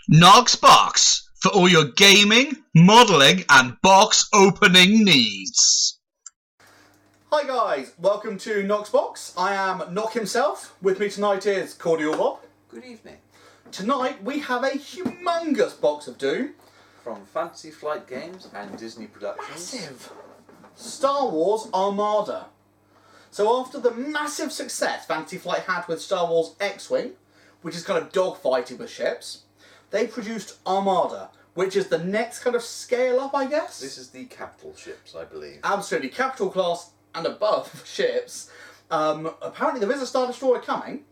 Nox Box for all your gaming, modelling and box opening needs. Hi guys, welcome to Nox Box. I am Nock himself. With me tonight is Cordial Bob. Good evening. Tonight we have a humongous box of Doom. From Fantasy Flight Games and Disney Productions. Massive. Star Wars Armada. So after the massive success Fantasy Flight had with Star Wars X-Wing, which is kind of dogfighting with ships, they produced Armada, which is the next kind of scale up, I guess. This is the capital ships, I believe. Absolutely, capital class and above ships. Apparently there is a Star Destroyer coming,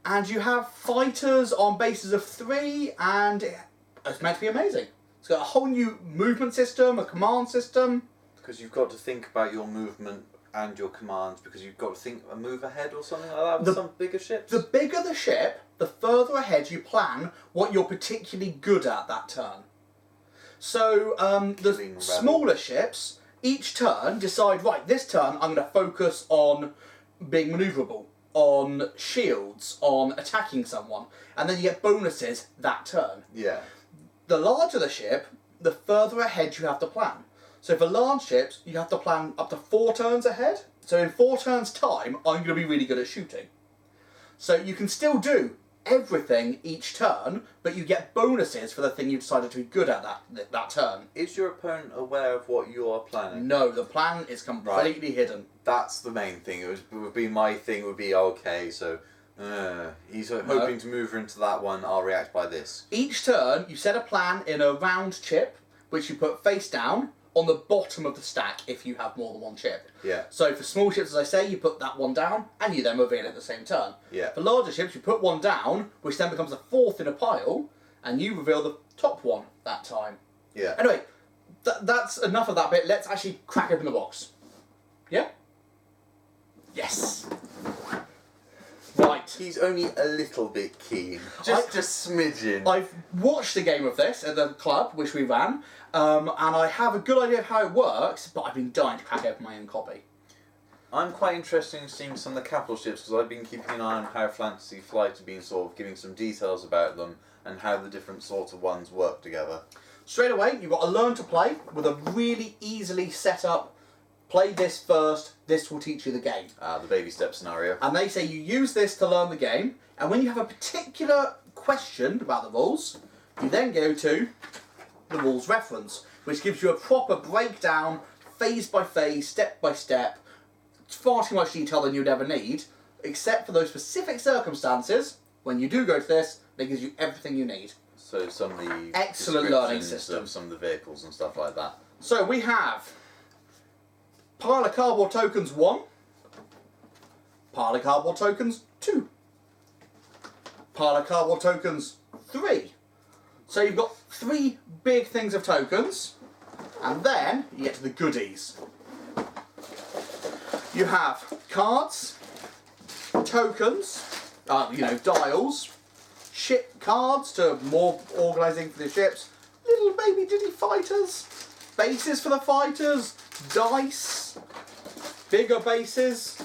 and you have fighters on bases of 3, and it's meant to be amazing. It's got a whole new movement system, a command system. Because you've got to think about your movement and your commands, because you've got to think a move ahead or something like that with some bigger ships. The bigger the ship, the further ahead you plan what you're particularly good at that turn. So the smaller ships, each turn decide, right, this turn I'm going to focus on being manoeuvrable, on shields, on attacking someone, and then you get bonuses that turn. Yeah. The larger the ship, the further ahead you have to plan. So for large ships, you have to plan up to 4 turns ahead. So in 4 turns' time, I'm going to be really good at shooting. So you can still do everything each turn, but you get bonuses for the thing you decided to be good at that turn. Is your opponent aware of what you are planning? No, the plan is completely hidden. That's the main thing. It would be my thing. Would be okay. So he's hoping to move her into that one. I'll react by this. Each turn, you set a plan in a round chip, which you put face down on the bottom of the stack if you have more than one chip. Yeah. So for small ships, as I say, you put that one down and you then reveal it at the same turn. Yeah. For larger ships, you put one down, which then becomes the 4th in a pile, and you reveal the top one that time. Yeah. Anyway, that's enough of that bit. Let's actually crack open the box. Yeah? Yes. Right. He's only a little bit keen. Just smidgen. I've watched a game of this at the club, which we ran, and I have a good idea of how it works, but I've been dying to crack open my own copy. I'm quite interested in seeing some of the capital ships, because I've been keeping an eye on how Fantasy Flight have been sort of giving some details about them and how the different sorts of ones work together. Straight away, you've got to learn to play with a really easily set up, play this first, this will teach you the game. The baby step scenario. And they say you use this to learn the game, and when you have a particular question about the rules, you then go to the rules reference, which gives you a proper breakdown, phase by phase, step by step. It's far too much detail than you'd ever need, except for those specific circumstances. When you do go to this, it gives you everything you need. So some of the excellent learning descriptions system. of some of the vehicles and stuff like that. So we have pile of cardboard tokens 1, pile of cardboard tokens 2, pile of cardboard tokens 3. So you've got 3 big things of tokens, and then you get to the goodies. You have cards, tokens, dials, ship cards to more organising for the ships, little baby ditty fighters, bases for the fighters, dice, bigger bases,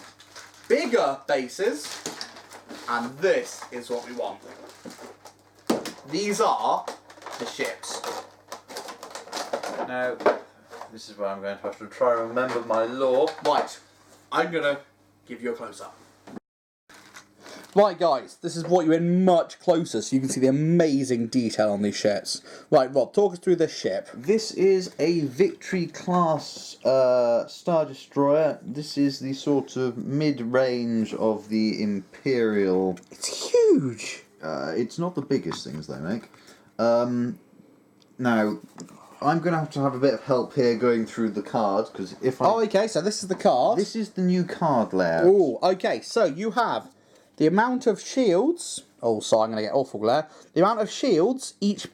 and this is what we want. These are the ships. Now, this is where I'm going to have to try and remember my lore. Right, I'm going to give you a close-up. Right guys, this is what you're in much closer so you can see the amazing detail on these ships. Right, Rob, talk us through this ship. This is a Victory class Star Destroyer. This is the sort of mid-range of the Imperial. It's huge! It's not the biggest things they make. Now, I'm going to have a bit of help here going through the cards, because if I... Oh, okay, so this is the card. This is the new card layout. Oh, okay, so you have the amount of shields. Oh, sorry, I'm going to get awful glare. The amount of shields each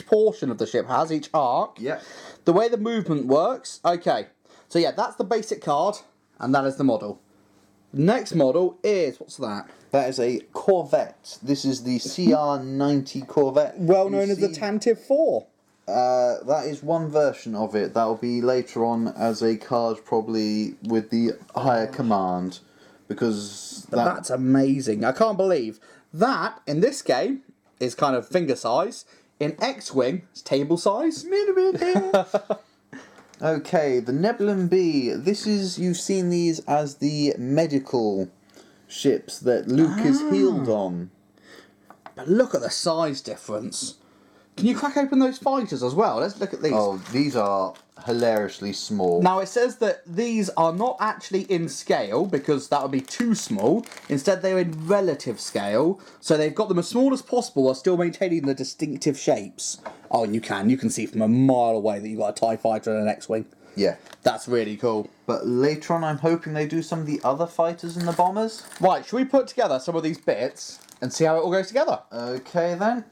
portion of the ship has, each arc. Yeah. The way the movement works. Okay, so yeah, that's the basic card, and that is the model. Next model is, what's that? That is a Corvette. This is the CR-90 Corvette. Well known as the Tantive 4. That is one version of it. That will be later on as a card, probably with the higher command, because that's amazing. I can't believe that in this game is kind of finger size. In X-Wing, it's table size. Okay, the Nebulum B. This is, you've seen these as the medical ships that Luke is healed on. But look at the size difference. Can you crack open those fighters as well? Let's look at these. Oh, these are hilariously small. Now it says that these are not actually in scale because that would be too small. Instead they're in relative scale. So they've got them as small as possible while still maintaining the distinctive shapes. Oh, and you can see from a mile away that you've got a TIE fighter and an X-Wing. Yeah. That's really cool. But later on I'm hoping they do some of the other fighters and the bombers. Right, should we put together some of these bits and see how it all goes together? Okay then.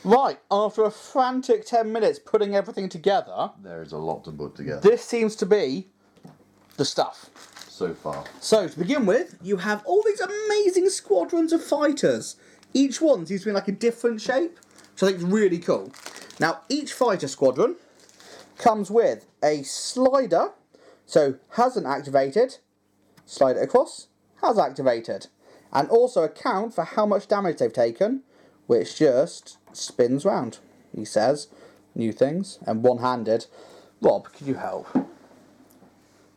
Right, after a frantic 10 minutes putting everything together, There is a lot to put together this seems to be the stuff. so far. So, to begin with, you have all these amazing squadrons of fighters. Each one seems to be like a different shape, which I think is really cool. Now, each fighter squadron comes with a slider, so hasn't activated, slide it across, has activated, and also a count for how much damage they've taken, which just spins round. He says new things, and one-handed. Rob, could you help?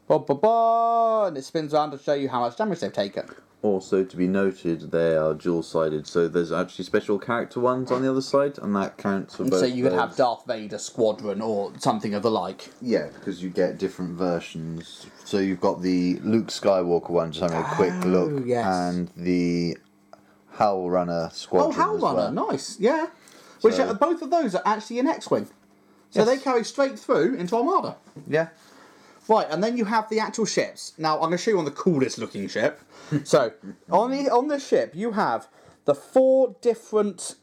And it spins around to show you how much damage they've taken. Also to be noted, they are dual-sided, so there's actually special character ones on the other side, and that counts for both. So you could have those. Darth Vader squadron or something of the like. Yeah, because you get different versions. So you've got the Luke Skywalker one, just having a quick look, yes. and the Howl Runner squadron. Oh, Howl as Runner, well. nice, yeah. Which So- both of those are actually in X-Wing. So Yes. they carry straight through into Armada. Yeah. Right, and then you have the actual ships. Now, I'm going to show you on the coolest looking ship. So, on this ship, you have the 4 different,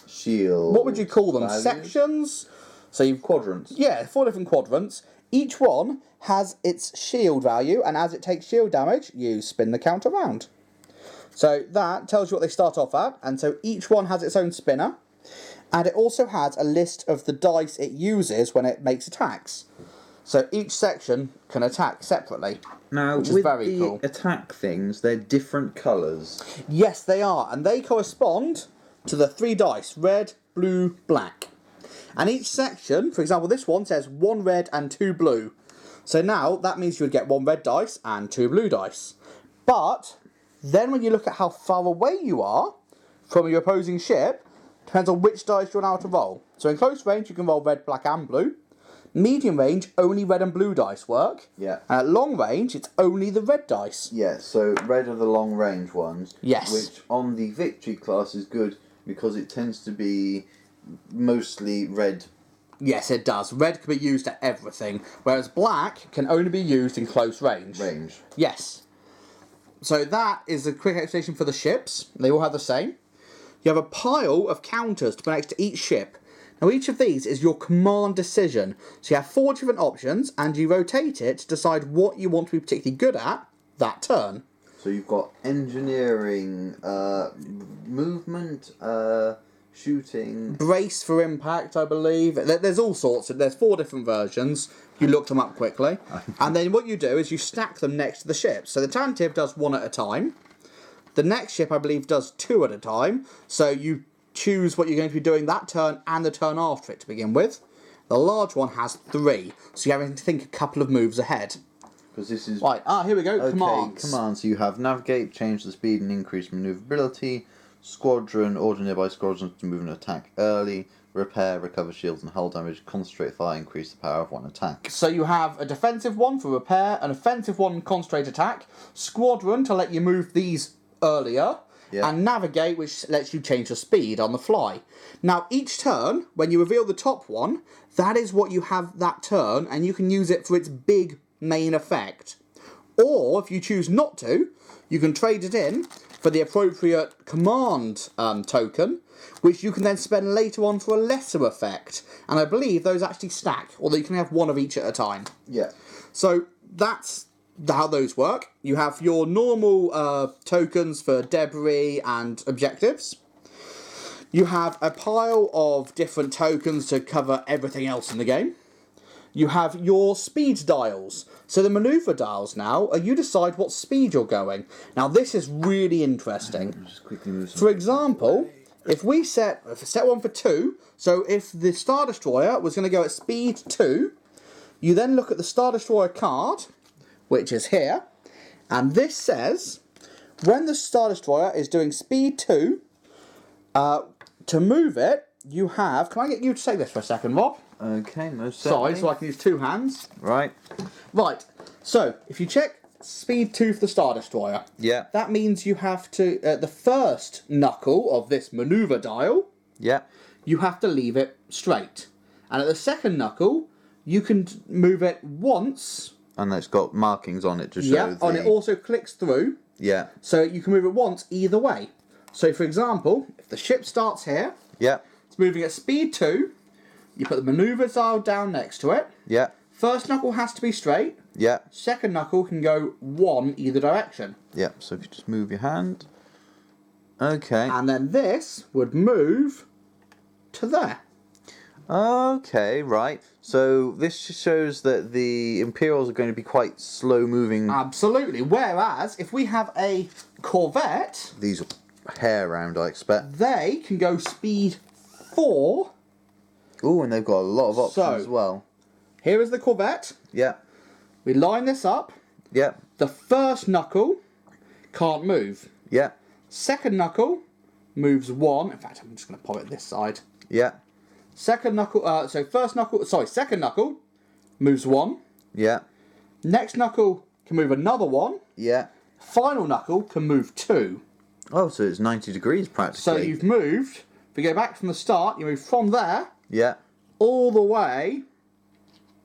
Shield. what would you call them, values? sections? So you've Quadrants. Yeah, 4 different quadrants. Each one has its shield value, and as it takes shield damage, you spin the count around. So that tells you what they start off at, and so each one has its own spinner, and it also has a list of the dice it uses when it makes attacks. So each section can attack separately. Now, Which is with very the cool. attack things, they're different colours. Yes, they are, and they correspond to the 3 dice, red, blue, black. And each section, for example, this one says 1 red and 2 blue. So now, that means you would get 1 red dice and 2 blue dice. But, then when you look at how far away you are from your opposing ship, depends on which dice you're allowed to roll. So in close range, you can roll red, black and blue. Medium range, only red and blue dice work. Yeah. And at long range, it's only the red dice. Yeah, so red are the long range ones. Yes. Which on the Victory class is good because it tends to be mostly red. Yes, it does. Red can be used at everything, whereas black can only be used in close range. Yes. So that is a quick explanation for the ships. They all have the same. You have a pile of counters to put next to each ship. Now each of these is your command decision. So you have 4 different options and you rotate it to decide what you want to be particularly good at that turn. So you've got engineering, movement, shooting. Brace for impact, I believe. There's all sorts. There's 4 different versions. You looked them up quickly. And then what you do is you stack them next to the ships. So the Tantive does 1 at a time. The next ship, I believe, does 2 at a time. So you choose what you're going to be doing that turn and the turn after it to begin with. The large one has 3. So you're having to think a couple of moves ahead. Because this is... Right, here we go. Okay, Commands. commands. So you have navigate, change the speed and increase manoeuvrability. Squadron, order nearby squadrons to move and attack early. Repair, recover shields and hull damage. Concentrate fire, increase the power of one attack. So you have a defensive one for repair, an offensive one concentrate attack, squadron to let you move these earlier, and navigate, which lets you change your speed on the fly. Now each turn, when you reveal the top one, that is what you have that turn, and you can use it for its big main effect. Or, if you choose not to, you can trade it in for the appropriate command token, which you can then spend later on for a lesser effect. And I believe those actually stack, although you can have 1 of each at a time. Yeah. So that's how those work. You have your normal tokens for debris and objectives. You have a pile of different tokens to cover everything else in the game. You have your speed dials. So the manoeuvre dials now are you decide what speed you're going. Now this is really interesting. Just quickly move some... For example, if we set one for 2, so if the Star Destroyer was going to go at speed 2, you then look at the Star Destroyer card, which is here, and this says, when the Star Destroyer is doing speed 2, to move it, you have... Can I get you to say this for a second, Rob? Okay, most Sorry, certainly. so I can use 2 hands. Right. Right, so if you check speed 2 for the Star Destroyer, Yeah. that means you have to, the first knuckle of this manoeuvre dial, Yeah. you have to leave it straight. And at the second knuckle, you can move it once. And it's got markings on it to show Yeah, and it also clicks through. Yeah. So you can move it once either way. So for example, if the ship starts here, Yeah. it's moving at speed 2, you put the manoeuvre dial down next to it. Yeah. First knuckle has to be straight. Yeah. Second knuckle can go 1 either direction. Yeah. So if you just move your hand. Okay. And then this would move to there. Okay, right. So this just shows that the Imperials are going to be quite slow moving. Absolutely. Whereas, if we have a Corvette, These are hair round, I expect. they can go speed 4. Oh, and they've got a lot of options So- as well. Here is the Corvette. Yeah. We line this up. Yeah. The first knuckle can't move. Yeah. Second knuckle moves 1. In fact, I'm just going to pop it this side. Yeah. Second knuckle, second knuckle moves 1. Yeah. Next knuckle can move another 1. Yeah. Final knuckle can move 2. Oh, so it's 90 degrees practically. So you've moved, if you go back from the start, you move from there Yeah. all the way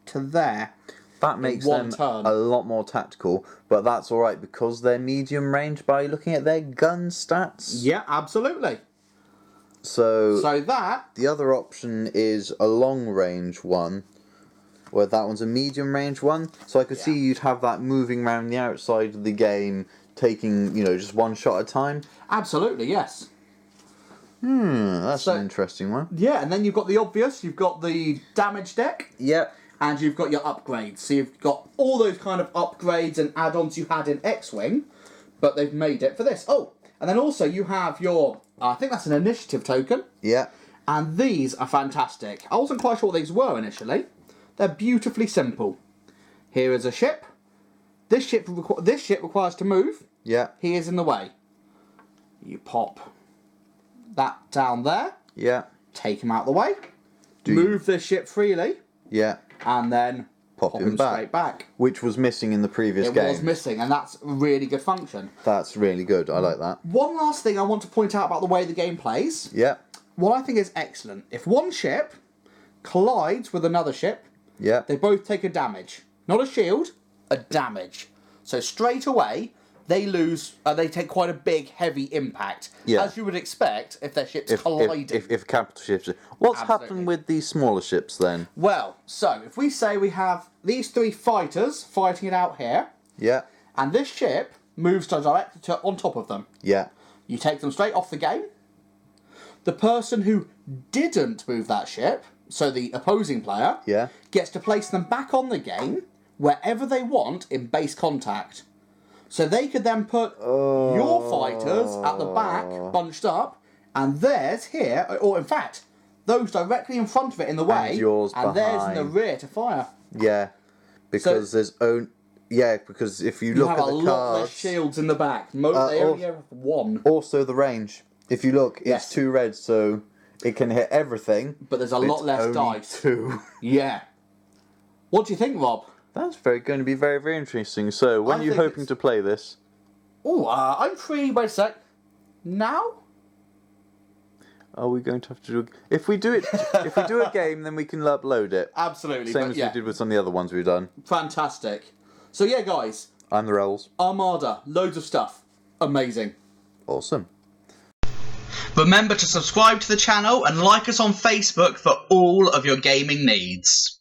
to there. That makes one them turn. a lot more tactical, but that's alright because they're medium range by looking at their gun stats. Yeah, absolutely. So that, the other option is a long range one, where that one's a medium range one. So I could see you'd have that moving around the outside of the game, taking, just one shot at a time. absolutely, yes. That's So- an interesting one. Yeah, and then you've got the obvious, you've got the damage deck, Yeah. and you've got your upgrades. So you've got all those kind of upgrades and add-ons you had in X-Wing, but they've made it for this. Oh, and then also you have your, I think that's an initiative token, Yeah. and these are fantastic. I wasn't quite sure what these were initially. They're beautifully simple. Here is a ship. This ship requires to move. Yeah. He is in the way. You pop that down there, Yeah. take him out of the way, you- move the ship freely, Yeah. and then Pop him back. straight back. Which was missing in the previous It game. was missing, and that's a really good function. That's really good. I like that. One last thing I want to point out about the way the game plays. Yeah. What I think is excellent. If one ship collides with another ship, Yeah. they both take a damage. Not a shield, a damage. So straight away, they lose, they take quite a big, heavy impact. Yeah. As you would expect if their ships If collided. if capital ships. What's Absolutely. happened with these smaller ships then? Well, so if we say we have these 3 fighters fighting it out here, Yeah. and this ship moves on top of them. Yeah. You take them straight off the game. The person who didn't move that ship, so the opposing player, Yeah. gets to place them back on the game wherever they want in base contact. So they could then put your fighters at the back, bunched up, and theirs here, or in fact, those directly in front of it in the way, yours and theirs in the behind. rear to fire. Yeah. Because because if you You look have at a the lot less cards, shields in the back. They only have 1. also the range. If you look, it's Yes. 2 red, so it can hit everything. But there's a but lot it's less only dice. 2. Yeah. What do you think, Rob? That's going to be very, very interesting. So, when I are you think hoping it's- to play this? Oh, I'm free. Wait a sec. Now? Are we going to have to do? If we do a game, then we can upload it. Absolutely. Same but as yeah, we did with some of the other ones we've done. fantastic. So yeah, guys, I'm the Rolls. Armada, loads of stuff. Amazing. Awesome. Remember to subscribe to the channel and like us on Facebook for all of your gaming needs.